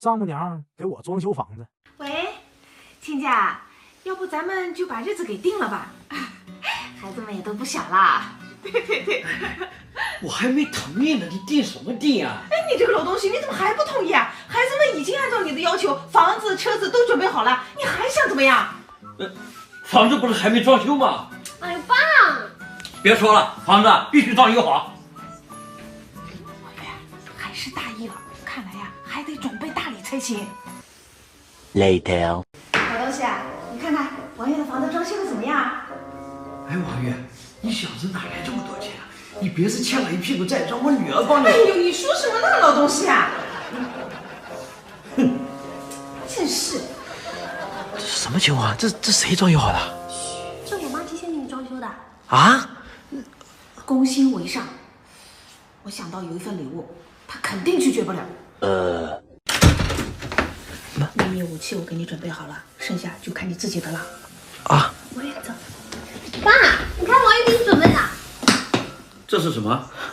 丈母娘给我装修房子。喂，亲家，要不咱们就把日子给定了吧？孩子们也都不小了。对。我还没同意呢，你定什么定啊？哎，你这个老东西，你怎么还不同意啊？孩子们已经按照你的要求，房子、车子都准备好了，你还想怎么样？房子不是还没装修吗？哎呦，爸！别说了，房子必须装修好。王月还是大意了，看来呀，还得准备大礼才行。Later， 老东西啊，你看看王月的房子装修的怎么样？哎，王月，你小子哪来这么多钱啊？你别是欠了一屁股债，让我女儿帮你。哎呦，你说什么呢，老东西啊？哼，真是。这是什么情况？这谁装修好的？这我妈提前给你装修的。啊？攻心为上，我想到有一份礼物，他肯定拒绝不了。秘密武器我给你准备好了，剩下就看你自己的了。啊？我也走。爸，你看王爷给你准备的。这是什么？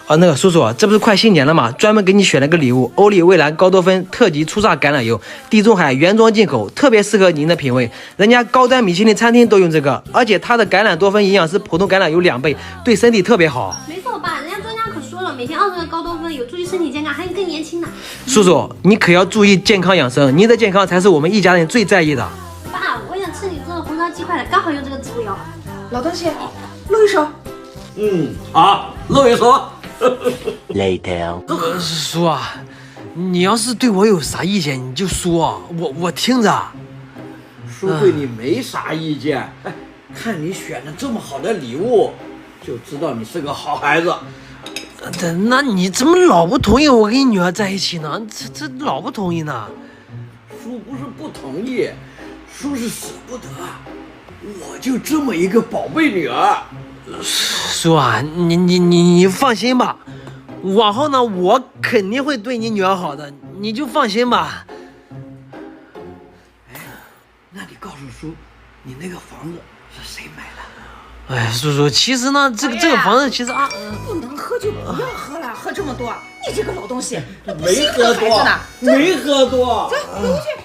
啊，那个叔叔，这不是快新年了吗？专门给你选了个礼物，欧丽蔚蓝高多酚特级初榨橄榄油，地中海原装进口，特别适合您的品味。人家高端米其林餐厅都用这个，而且它的橄榄多酚营养是普通橄榄油2倍，对身体特别好。没错，爸，人家专家可说了，每天20克高多酚有助于身体健康，还更年轻呢。叔叔，你可要注意健康养生，您的健康才是我们一家人最在意的。爸，我想吃你做的红烧鸡块的，刚好用这个植物油。老东西，露一手。好，露一手。 Later， 叔啊，你要是对我有啥意见，你就说，我听着。叔对你没啥意见，哎，看你选的这么好的礼物，就知道你是个好孩子。那你怎么老不同意我跟你女儿在一起呢？这老不同意呢？叔不是不同意，叔是舍不得。我就这么一个宝贝女儿。叔啊，你放心吧，往后呢，我肯定会对你女儿好的，你就放心吧。哎，那你告诉叔，你那个房子是谁买的？哎，叔叔，其实呢，这个房子其实啊，不能喝就不要喝了，喝这么多，你这个老东西，没喝多，没喝多。走，回去。